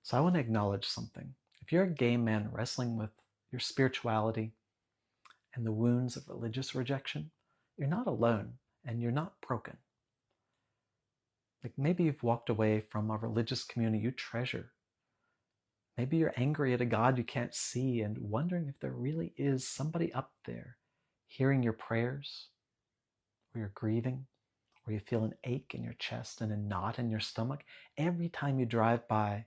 So I want to acknowledge something. If you're a gay man wrestling with your spirituality and the wounds of religious rejection, you're not alone and you're not broken. Like maybe you've walked away from a religious community you treasure. Maybe you're angry at a God you can't see and wondering if there really is somebody up there hearing your prayers, or you're grieving, or you feel an ache in your chest and a knot in your stomach every time you drive by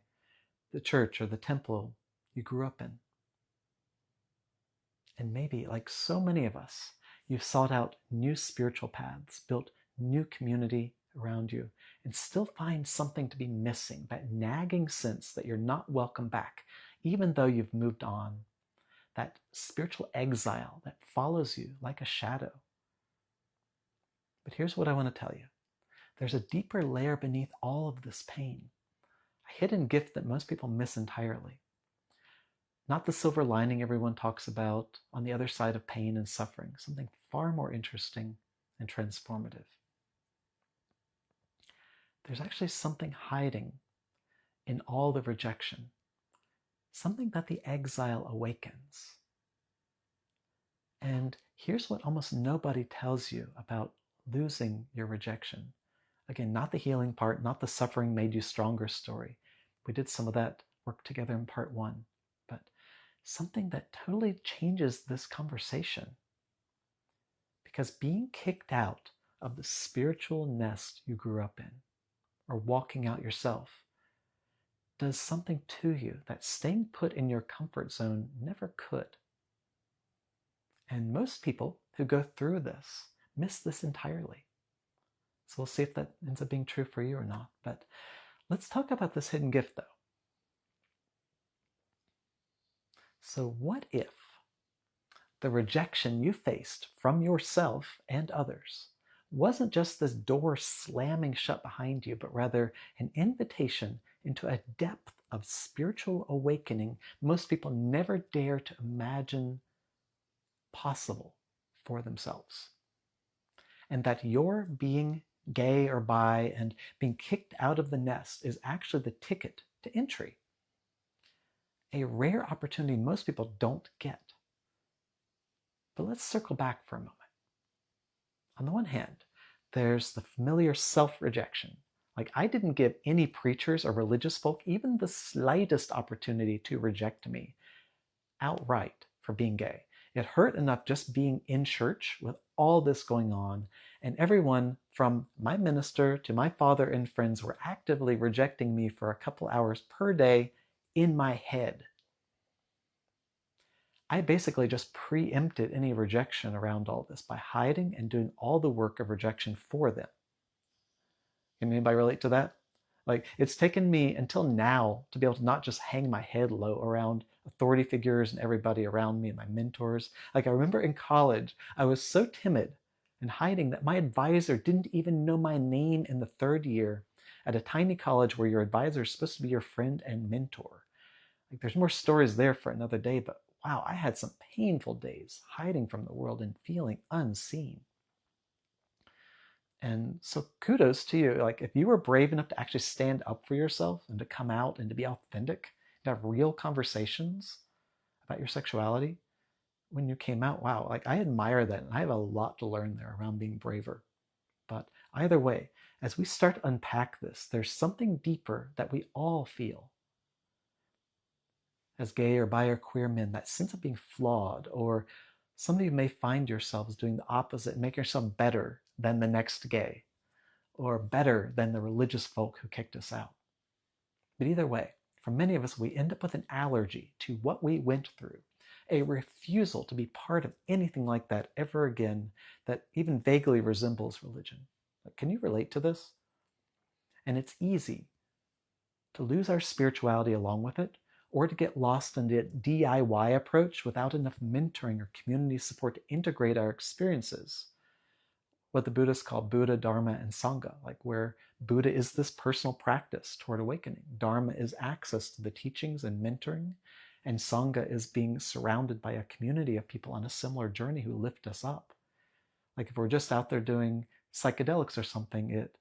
the church or the temple you grew up in. And maybe, like so many of us, you've sought out new spiritual paths, built new community around you, and still find something to be missing, that nagging sense that you're not welcome back, even though you've moved on, that spiritual exile that follows you like a shadow. But here's what I want to tell you. There's a deeper layer beneath all of this pain, a hidden gift that most people miss entirely. Not the silver lining everyone talks about on the other side of pain and suffering, something far more interesting and transformative. There's actually something hiding in all the rejection, something that the exile awakens. And here's what almost nobody tells you about losing your rejection. Again, not the healing part, not the suffering made you stronger story. We did some of that work together in part 1. But something that totally changes this conversation. Because being kicked out of the spiritual nest you grew up in, or walking out yourself, does something to you that staying put in your comfort zone never could. And most people who go through this miss this entirely. So we'll see if that ends up being true for you or not. But let's talk about this hidden gift, though. So what if the rejection you faced from yourself and others wasn't just this door slamming shut behind you, but rather an invitation into a depth of spiritual awakening most people never dare to imagine possible for themselves? And that your being gay or bi and being kicked out of the nest is actually the ticket to entry. A rare opportunity most people don't get. But let's circle back for a moment. On the one hand, there's the familiar self-rejection. Like, I didn't give any preachers or religious folk even the slightest opportunity to reject me outright for being gay. It hurt enough just being in church with all this going on, and everyone from my minister to my father and friends were actively rejecting me for a couple hours per day in my head. I basically just preempted any rejection around all this by hiding and doing all the work of rejection for them. Can anybody relate to that? Like, it's taken me until now to be able to not just hang my head low around authority figures and everybody around me and my mentors. Like, I remember in college, I was so timid and hiding that my advisor didn't even know my name in the third year at a tiny college where your advisor is supposed to be your friend and mentor. Like, there's more stories there for another day, but wow, I had some painful days hiding from the world and feeling unseen. And so kudos to you. Like, if you were brave enough to actually stand up for yourself and to come out and to be authentic, to have real conversations about your sexuality when you came out, wow, like, I admire that. And I have a lot to learn there around being braver. But either way, as we start to unpack this, there's something deeper that we all feel as gay or bi or queer men, that sense of being flawed, or some of you may find yourselves doing the opposite, making yourself better than the next gay, or better than the religious folk who kicked us out. But either way, for many of us, we end up with an allergy to what we went through, a refusal to be part of anything like that ever again that even vaguely resembles religion. Can you relate to this? And it's easy to lose our spirituality along with it, or to get lost in the DIY approach without enough mentoring or community support to integrate our experiences. What the Buddhists call Buddha, Dharma, and Sangha, like where Buddha is this personal practice toward awakening. Dharma is access to the teachings and mentoring, and Sangha is being surrounded by a community of people on a similar journey who lift us up. Like, if we're just out there doing psychedelics or something, it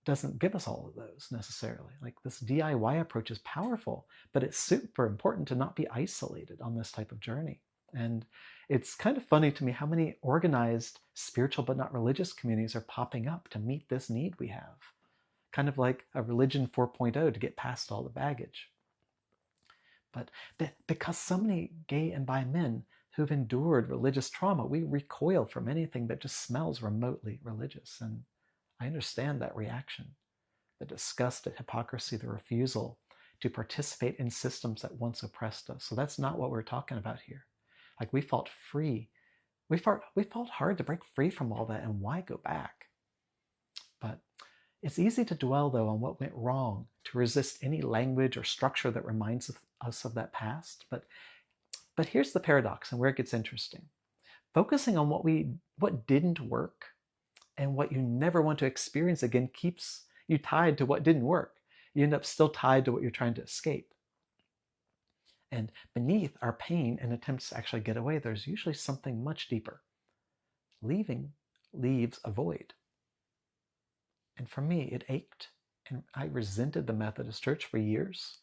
doesn't give us all of those necessarily. Like this DIY approach is powerful, but it's super important to not be isolated on this type of journey. And it's kind of funny to me how many organized spiritual but not religious communities are popping up to meet this need we have. Kind of like a religion 4.0 to get past all the baggage. But because so many gay and bi men who've endured religious trauma, we recoil from anything that just smells remotely religious. And I understand that reaction, the disgust at hypocrisy, the refusal to participate in systems that once oppressed us. So that's not what we're talking about here. Like we fought free. We fought hard to break free from all that, and why go back? But it's easy to dwell, though, on what went wrong, to resist any language or structure that reminds us of that past. But here's the paradox and where it gets interesting. Focusing on what didn't work and what you never want to experience again keeps you tied to what didn't work. You end up still tied to what you're trying to escape. And beneath our pain and attempts to actually get away, there's usually something much deeper. Leaving leaves a void. And for me, it ached. And I resented the Methodist Church for years.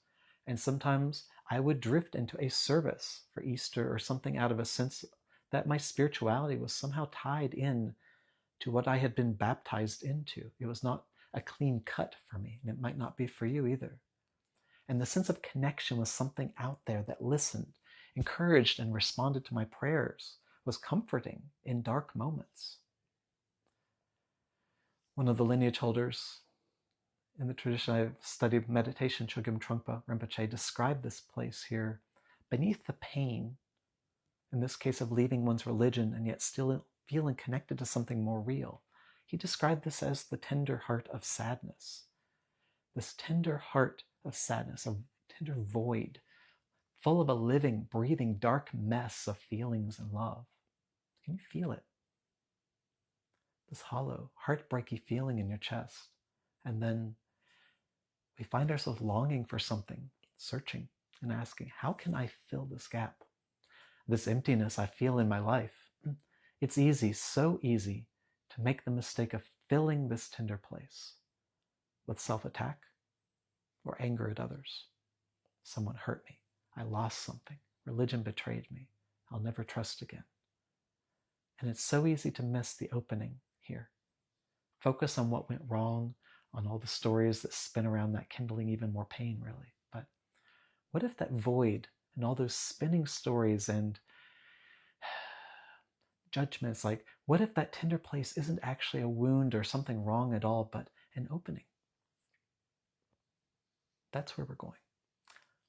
And sometimes I would drift into a service for Easter or something out of a sense that my spirituality was somehow tied in to what I had been baptized into. It was not a clean cut for me, and it might not be for you either. And the sense of connection with something out there that listened, encouraged, and responded to my prayers was comforting in dark moments. One of the lineage holders in the tradition I've studied meditation, Chogyam Trungpa Rinpoche, described this place here beneath the pain, in this case of leaving one's religion and yet still feeling connected to something more real. He described this as the tender heart of sadness. This tender heart of sadness, a tender void, full of a living, breathing, dark mess of feelings and love. Can you feel it? This hollow, heartbreaky feeling in your chest. And then we find ourselves longing for something, searching and asking, how can I fill this gap? This emptiness I feel in my life. It's easy, so easy, to make the mistake of filling this tender place with self-attack or anger at others. Someone hurt me. I lost something. Religion betrayed me. I'll never trust again. And it's so easy to miss the opening here. Focus on what went wrong, on all the stories that spin around that, kindling even more pain, really. But what if that void and all those spinning stories and judgments, like what if that tender place isn't actually a wound or something wrong at all, but an opening? That's where we're going.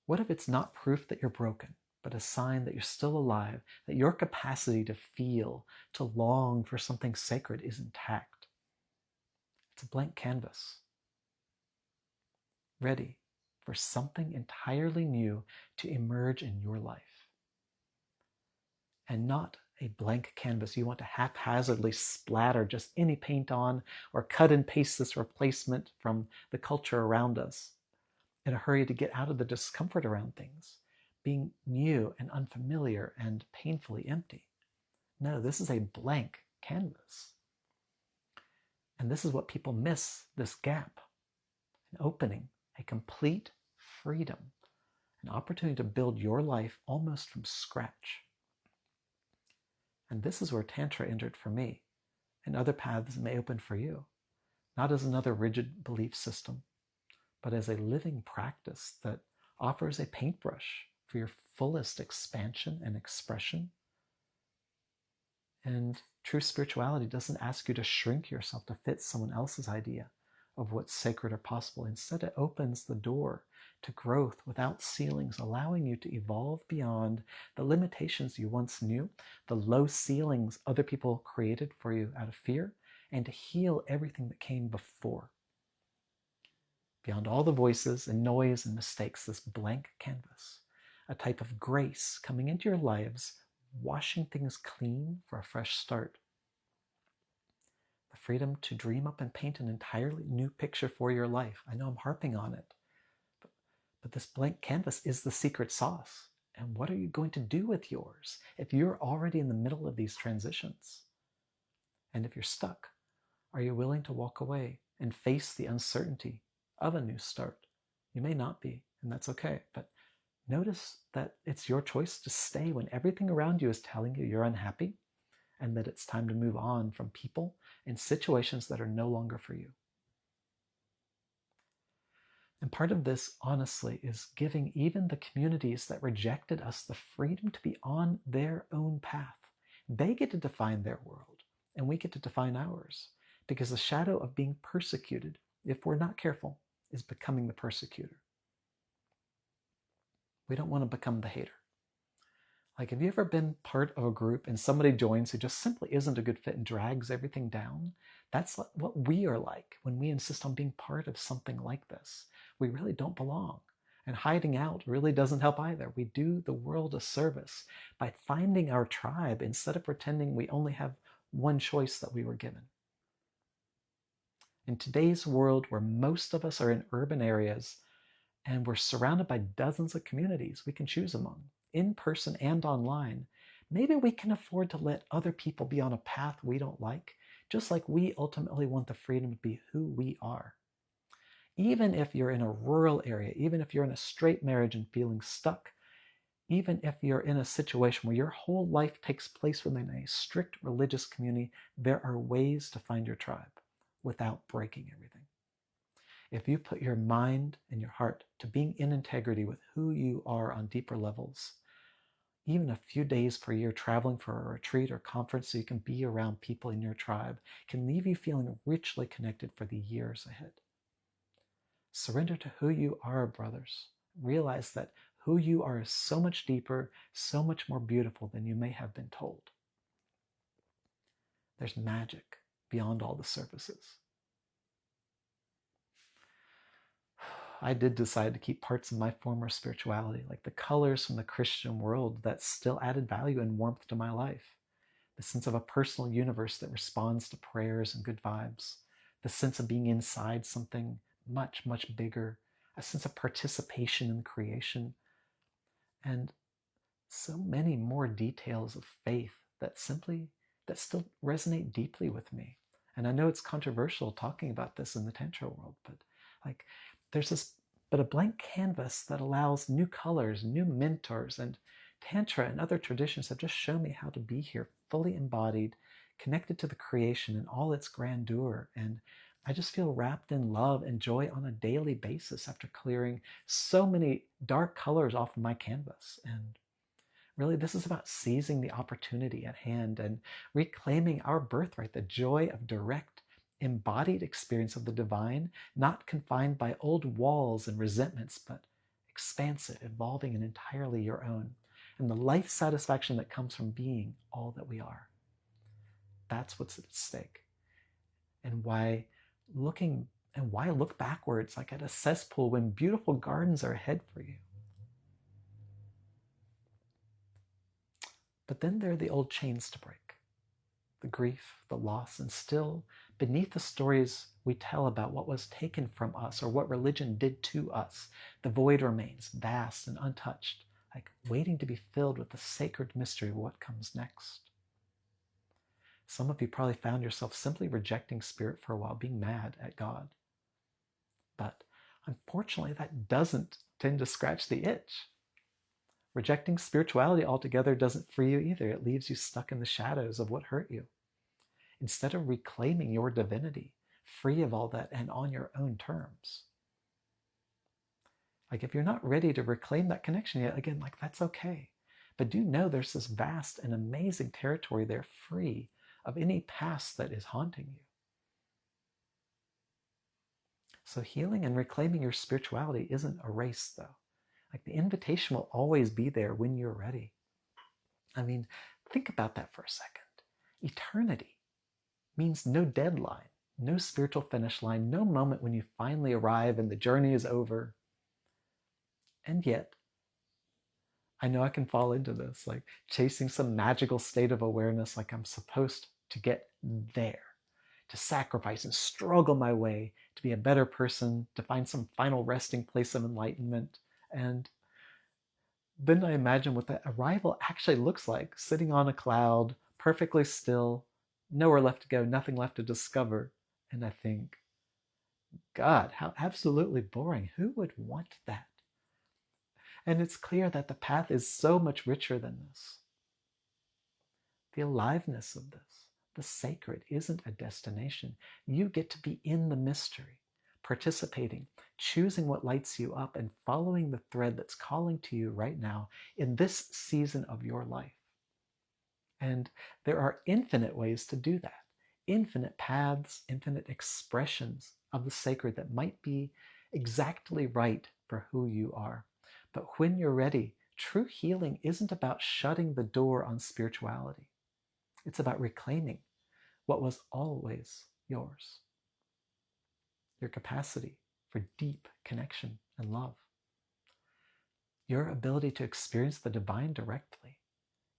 What if it's not proof that you're broken, but a sign that you're still alive, that your capacity to feel, to long for something sacred is intact? It's a blank canvas, ready for something entirely new to emerge in your life. And not a blank canvas you want to haphazardly splatter just any paint on or cut and paste this replacement from the culture around us in a hurry to get out of the discomfort around things, being new and unfamiliar and painfully empty. No, this is a blank canvas. And this is what people miss, this gap, an opening, a complete freedom, an opportunity to build your life almost from scratch. And this is where Tantra entered for me, and other paths may open for you, not as another rigid belief system, but as a living practice that offers a paintbrush for your fullest expansion and expression. And true spirituality doesn't ask you to shrink yourself to fit someone else's idea of what's sacred or possible. Instead, it opens the door to growth without ceilings, allowing you to evolve beyond the limitations you once knew, the low ceilings other people created for you out of fear, and to heal everything that came before. Beyond all the voices and noise and mistakes, this blank canvas, a type of grace coming into your lives, washing things clean for a fresh start. The freedom to dream up and paint an entirely new picture for your life. I know I'm harping on it, but this blank canvas is the secret sauce. And what are you going to do with yours if you're already in the middle of these transitions? And if you're stuck, are you willing to walk away and face the uncertainty of a new start. You may not be, and that's okay, but notice that it's your choice to stay when everything around you is telling you you're unhappy and that it's time to move on from people and situations that are no longer for you. And part of this, honestly, is giving even the communities that rejected us the freedom to be on their own path. They get to define their world, and we get to define ours. Because the shadow of being persecuted, if we're not careful, is becoming the persecutor. We don't want to become the hater. Like, have you ever been part of a group and somebody joins who just simply isn't a good fit and drags everything down? That's what we are like when we insist on being part of something like this. We really don't belong. And hiding out really doesn't help either. We do the world a service by finding our tribe instead of pretending we only have one choice that we were given. In today's world, where most of us are in urban areas and we're surrounded by dozens of communities we can choose among, in person and online, maybe we can afford to let other people be on a path we don't like, just like we ultimately want the freedom to be who we are. Even if you're in a rural area, even if you're in a straight marriage and feeling stuck, even if you're in a situation where your whole life takes place within a strict religious community, there are ways to find your tribe without breaking everything. If you put your mind and your heart to being in integrity with who you are on deeper levels, even a few days per year traveling for a retreat or conference so you can be around people in your tribe can leave you feeling richly connected for the years ahead. Surrender to who you are, brothers. Realize that who you are is so much deeper, so much more beautiful than you may have been told. There's magic beyond all the surfaces. I did decide to keep parts of my former spirituality, like the colors from the Christian world that still added value and warmth to my life. The sense of a personal universe that responds to prayers and good vibes. The sense of being inside something much, much bigger. A sense of participation in creation. And so many more details of faith that still resonate deeply with me. And I know it's controversial talking about this in the Tantra world, but a blank canvas that allows new colors, new mentors, and Tantra and other traditions have just shown me how to be here, fully embodied, connected to the creation in all its grandeur. And I just feel wrapped in love and joy on a daily basis after clearing so many dark colors off of my canvas. And really, this is about seizing the opportunity at hand and reclaiming our birthright, the joy of direct, embodied experience of the divine, not confined by old walls and resentments, but expansive, evolving and entirely your own. And the life satisfaction that comes from being all that we are. That's what's at stake. And why look backwards like at a cesspool when beautiful gardens are ahead for you? But then there are the old chains to break. The grief, the loss, and still beneath the stories we tell about what was taken from us or what religion did to us, the void remains, vast and untouched, like waiting to be filled with the sacred mystery of what comes next. Some of you probably found yourself simply rejecting spirit for a while, being mad at God. But unfortunately, that doesn't tend to scratch the itch. Rejecting spirituality altogether doesn't free you either. It leaves you stuck in the shadows of what hurt you. Instead of reclaiming your divinity, free of all that and on your own terms. Like, if you're not ready to reclaim that connection yet, again, like, that's okay. But do know there's this vast and amazing territory there, free of any past that is haunting you. So healing and reclaiming your spirituality isn't a race, though. Like, the invitation will always be there when you're ready. I mean, think about that for a second. Eternity means no deadline, no spiritual finish line, no moment when you finally arrive and the journey is over. And yet, I know I can fall into this, like chasing some magical state of awareness, like I'm supposed to get there, to sacrifice and struggle my way to be a better person, to find some final resting place of enlightenment. And then I imagine what that arrival actually looks like, sitting on a cloud, perfectly still, nowhere left to go, nothing left to discover. And I think, God, how absolutely boring. Who would want that? And it's clear that the path is so much richer than this. The aliveness of this, the sacred, isn't a destination. You get to be in the mystery, participating, choosing what lights you up, and following the thread that's calling to you right now in this season of your life. And there are infinite ways to do that, infinite paths, infinite expressions of the sacred that might be exactly right for who you are. But when you're ready, true healing isn't about shutting the door on spirituality. It's about reclaiming what was always yours, your capacity for deep connection and love, your ability to experience the divine directly,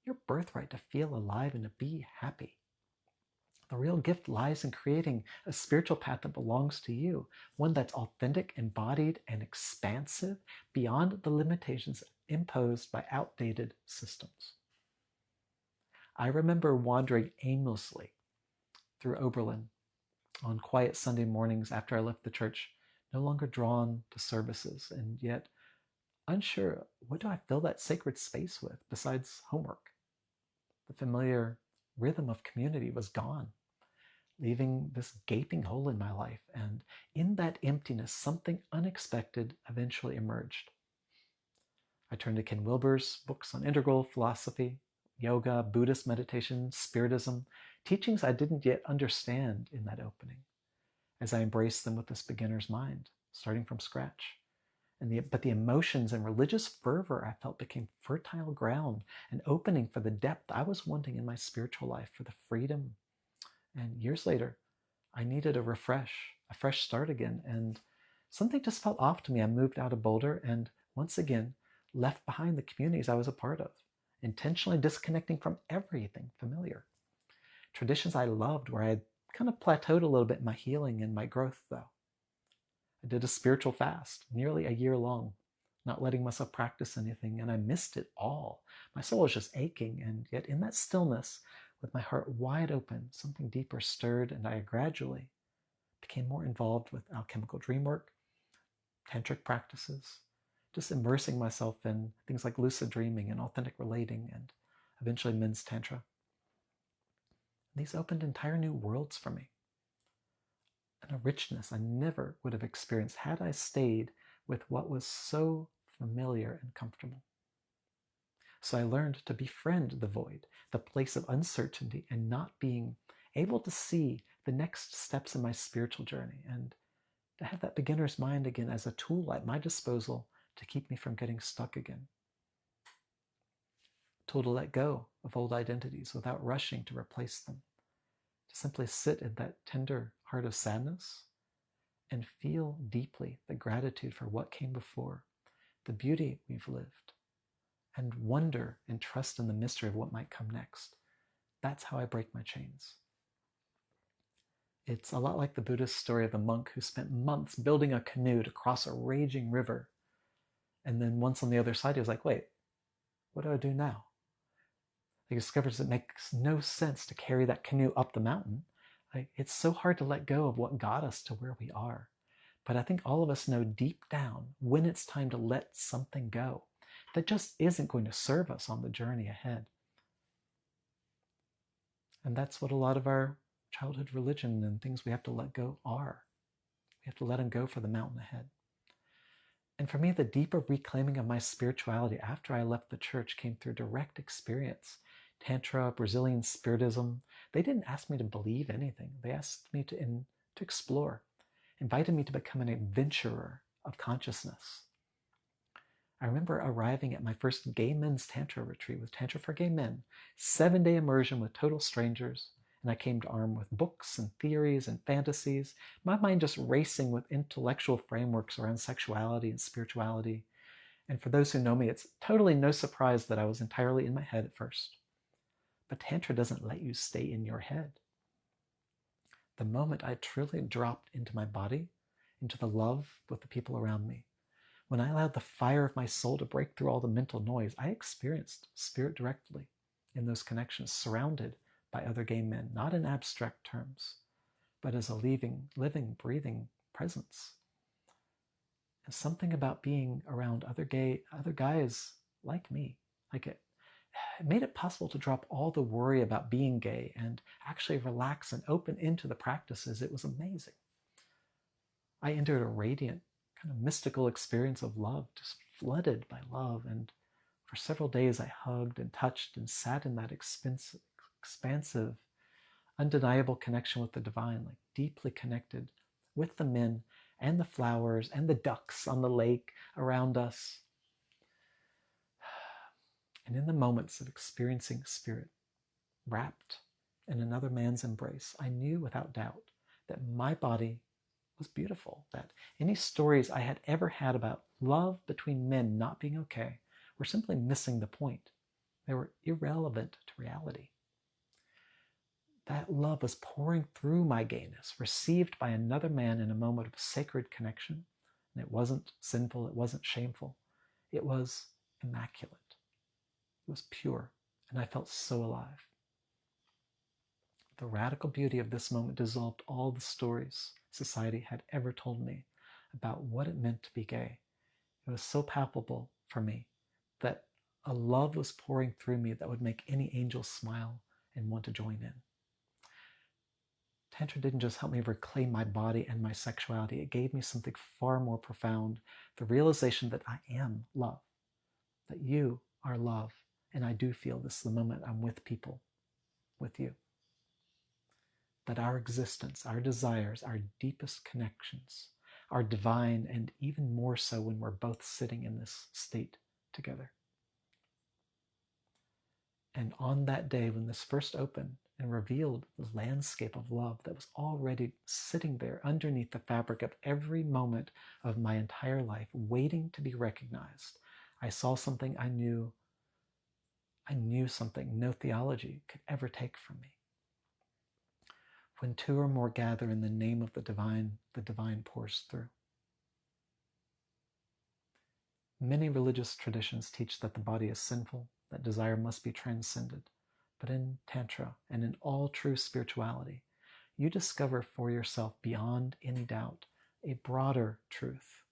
your birthright to feel alive and to be happy. The real gift lies in creating a spiritual path that belongs to you, one that's authentic, embodied, and expansive beyond the limitations imposed by outdated systems. I remember wandering aimlessly through Oberlin on quiet Sunday mornings after I left the church, no longer drawn to services, and yet unsure, what do I fill that sacred space with besides homework? The familiar rhythm of community was gone, leaving this gaping hole in my life. And in that emptiness, something unexpected eventually emerged. I turned to Ken Wilber's books on integral philosophy, yoga, Buddhist meditation, spiritism, teachings I didn't yet understand in that opening, as I embraced them with this beginner's mind, starting from scratch. But the emotions and religious fervor I felt became fertile ground, an opening for the depth I was wanting in my spiritual life, for the freedom. And years later, I needed a fresh start again. And something just felt off to me. I moved out of Boulder and once again left behind the communities I was a part of, intentionally disconnecting from everything familiar. Traditions I loved, where I had kind of plateaued a little bit in my healing and my growth, though. I did a spiritual fast, nearly a year long, not letting myself practice anything, and I missed it all. My soul was just aching, and yet in that stillness, with my heart wide open, something deeper stirred, and I gradually became more involved with alchemical dream work, tantric practices, just immersing myself in things like lucid dreaming and authentic relating, and eventually men's tantra. These opened entire new worlds for me, and a richness I never would have experienced had I stayed with what was so familiar and comfortable. So I learned to befriend the void, the place of uncertainty, and not being able to see the next steps in my spiritual journey, and to have that beginner's mind again as a tool at my disposal to keep me from getting stuck again. A tool to let go of old identities without rushing to replace them, to simply sit in that tender heart of sadness and feel deeply the gratitude for what came before, the beauty we've lived, and wonder and trust in the mystery of what might come next. That's how I break my chains. It's a lot like the Buddhist story of the monk who spent months building a canoe to cross a raging river. And then once on the other side, he was like, wait, what do I do now? He discovers it makes no sense to carry that canoe up the mountain. It's so hard to let go of what got us to where we are. But I think all of us know deep down when it's time to let something go that just isn't going to serve us on the journey ahead. And that's what a lot of our childhood religion and things we have to let go are. We have to let them go for the mountain ahead. And for me, the deeper reclaiming of my spirituality after I left the church came through direct experience. Tantra, Brazilian Spiritism, they didn't ask me to believe anything. They asked me to explore, invited me to become an adventurer of consciousness. I remember arriving at my first gay men's Tantra retreat with Tantra for Gay Men, 7-day immersion with total strangers, and I came armed with books and theories and fantasies, my mind just racing with intellectual frameworks around sexuality and spirituality. And for those who know me, it's totally no surprise that I was entirely in my head at first. But Tantra doesn't let you stay in your head. The moment I truly dropped into my body, into the love with the people around me, when I allowed the fire of my soul to break through all the mental noise, I experienced spirit directly in those connections, surrounded by other gay men, not in abstract terms, but as a living, breathing presence. And something about being around other guys like me, it made it possible to drop all the worry about being gay and actually relax and open into the practices. It was amazing. I entered a radiant, kind of mystical experience of love, just flooded by love. And for several days, I hugged and touched and sat in that expansive, undeniable connection with the divine, like deeply connected with the men and the flowers and the ducks on the lake around us. And in the moments of experiencing spirit wrapped in another man's embrace, I knew without doubt that my body was beautiful, that any stories I had ever had about love between men not being okay were simply missing the point. They were irrelevant to reality. That love was pouring through my gayness, received by another man in a moment of sacred connection. And it wasn't sinful, it wasn't shameful. It was immaculate. It was pure, and I felt so alive. The radical beauty of this moment dissolved all the stories society had ever told me about what it meant to be gay. It was so palpable for me that a love was pouring through me that would make any angel smile and want to join in. Tantra didn't just help me reclaim my body and my sexuality. It gave me something far more profound, the realization that I am love, that you are love, and I do feel this the moment I'm with people, with you. That our existence, our desires, our deepest connections are divine, and even more so when we're both sitting in this state together. And on that day when this first opened and revealed the landscape of love that was already sitting there underneath the fabric of every moment of my entire life, waiting to be recognized, I saw something I knew something no theology could ever take from me. When two or more gather in the name of the divine pours through. Many religious traditions teach that the body is sinful, that desire must be transcended. But in Tantra and in all true spirituality, you discover for yourself beyond any doubt a broader truth,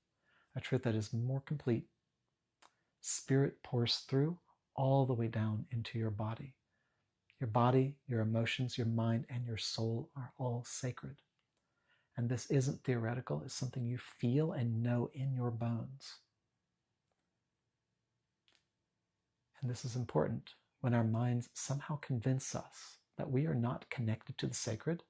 a truth that is more complete. Spirit pours through all the way down into your body. Your body, your emotions, your mind, and your soul are all sacred. And this isn't theoretical, it's something you feel and know in your bones. And this is important when our minds somehow convince us that we are not connected to the sacred,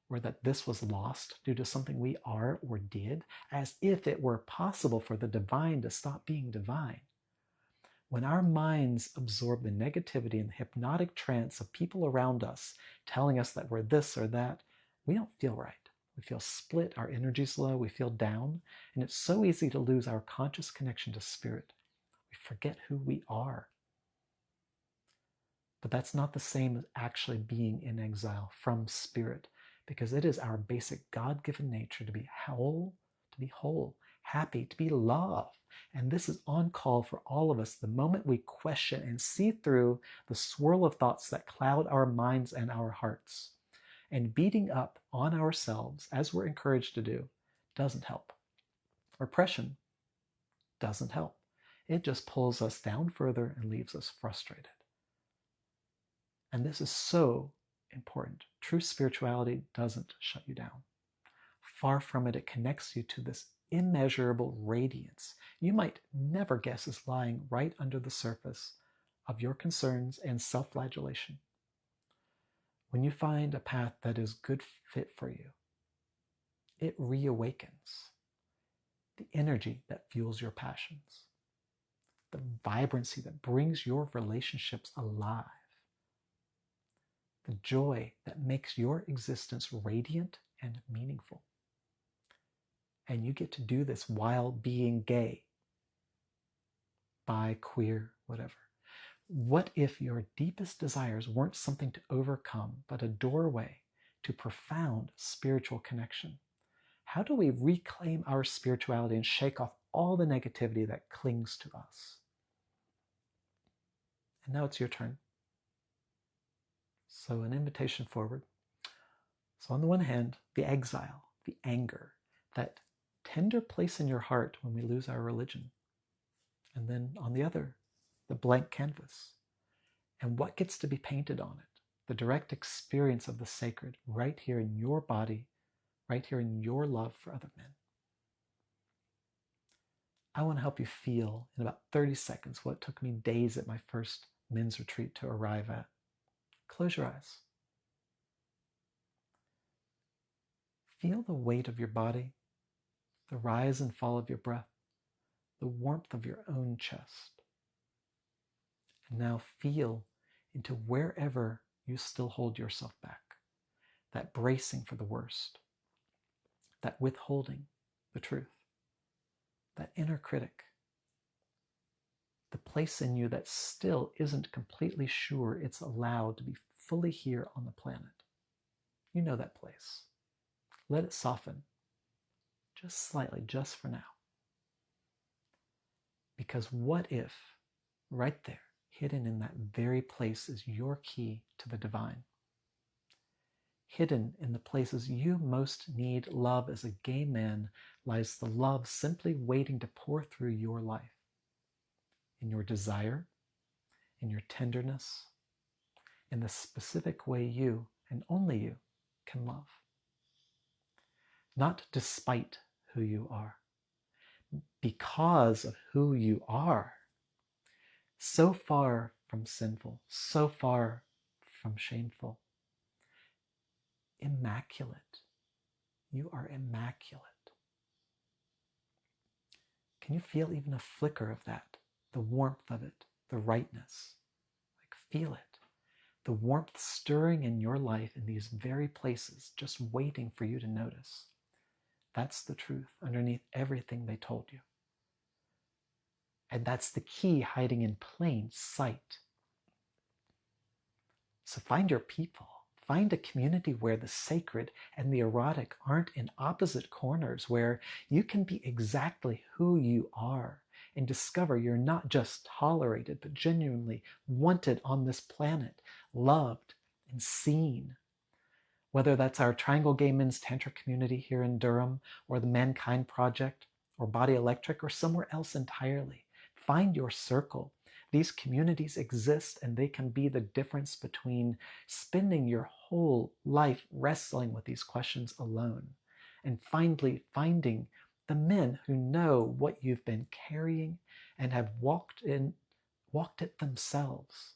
or that this was lost due to something we are or did, as if it were possible for the divine to stop being divine. When our minds absorb the negativity and the hypnotic trance of people around us telling us that we're this or that, we don't feel right. We feel split, our energy's low, we feel down, and it's so easy to lose our conscious connection to spirit. We forget who we are. But that's not the same as actually being in exile from spirit, because it is our basic God-given nature to be whole, happy, to be love. And this is on call for all of us the moment we question and see through the swirl of thoughts that cloud our minds and our hearts. And beating up on ourselves, as we're encouraged to do, doesn't help. Repression doesn't help. It just pulls us down further and leaves us frustrated. And this is so important. True spirituality doesn't shut you down. Far from it, it connects you to this immeasurable radiance you might never guess is lying right under the surface of your concerns and self-flagellation. When you find a path that is good fit for you, it reawakens the energy that fuels your passions, the vibrancy that brings your relationships alive, the joy that makes your existence radiant and meaningful. And you get to do this while being gay, bi, queer, whatever. What if your deepest desires weren't something to overcome, but a doorway to profound spiritual connection? How do we reclaim our spirituality and shake off all the negativity that clings to us? And now it's your turn. So an invitation forward. So on the one hand, the exile, the anger, that tender place in your heart when we lose our religion. And then on the other, the blank canvas. And what gets to be painted on it? The direct experience of the sacred right here in your body, right here in your love for other men. I want to help you feel in about 30 seconds what took me days at my first men's retreat to arrive at. Close your eyes. Feel the weight of your body, the rise and fall of your breath, the warmth of your own chest. And now feel into wherever you still hold yourself back, that bracing for the worst, that withholding the truth, that inner critic, the place in you that still isn't completely sure it's allowed to be fully here on the planet. You know that place. Let it soften, just slightly, just for now. Because what if, right there, hidden in that very place is your key to the divine? Hidden in the places you most need love as a gay man lies the love simply waiting to pour through your life. In your desire, in your tenderness, in the specific way you, and only you, can love. Not despite who you are, because of who you are. So far from sinful, so far from shameful. Immaculate. You are immaculate. Can you feel even a flicker of that? The warmth of it, the rightness. Like, feel it. The warmth stirring in your life in these very places, just waiting for you to notice. That's the truth underneath everything they told you. And that's the key hiding in plain sight. So find your people. Find a community where the sacred and the erotic aren't in opposite corners, where you can be exactly who you are and discover you're not just tolerated, but genuinely wanted on this planet, loved and seen. Whether that's our Triangle Gay Men's Tantra community here in Durham, or the Mankind Project, or Body Electric, or somewhere else entirely. Find your circle. These communities exist, and they can be the difference between spending your whole life wrestling with these questions alone, and finally finding the men who know what you've been carrying and have walked it themselves.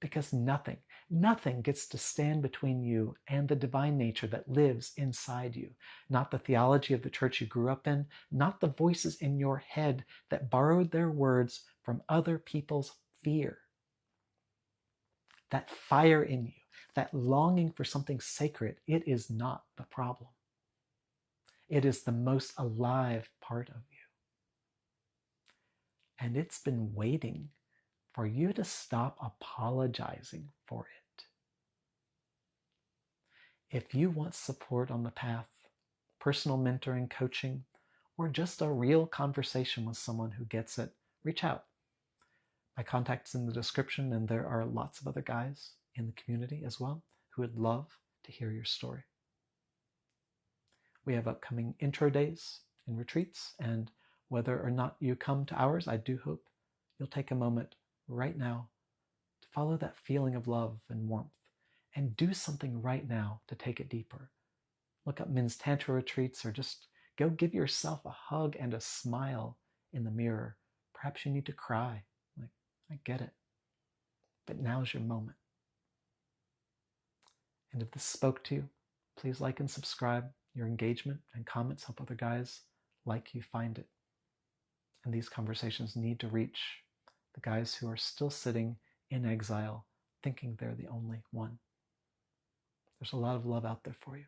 Because nothing gets to stand between you and the divine nature that lives inside you. Not the theology of the church you grew up in, not the voices in your head that borrowed their words from other people's fear. That fire in you, that longing for something sacred, it is not the problem. It is the most alive part of you. And it's been waiting for you to stop apologizing for it. If you want support on the path, personal mentoring, coaching, or just a real conversation with someone who gets it, reach out. My contact's in the description, and there are lots of other guys in the community as well who would love to hear your story. We have upcoming intro days and retreats, and whether or not you come to ours, I do hope you'll take a moment right now to follow that feeling of love and warmth, and do something right now to take it deeper. Look up men's Tantra retreats, or just go give yourself a hug and a smile in the mirror. Perhaps you need to cry. Like, I get it. But now's your moment. And if this spoke to you, please like and subscribe. Your engagement and comments help other guys like you find it. And these conversations need to reach the guys who are still sitting in exile, thinking they're the only one. There's a lot of love out there for you.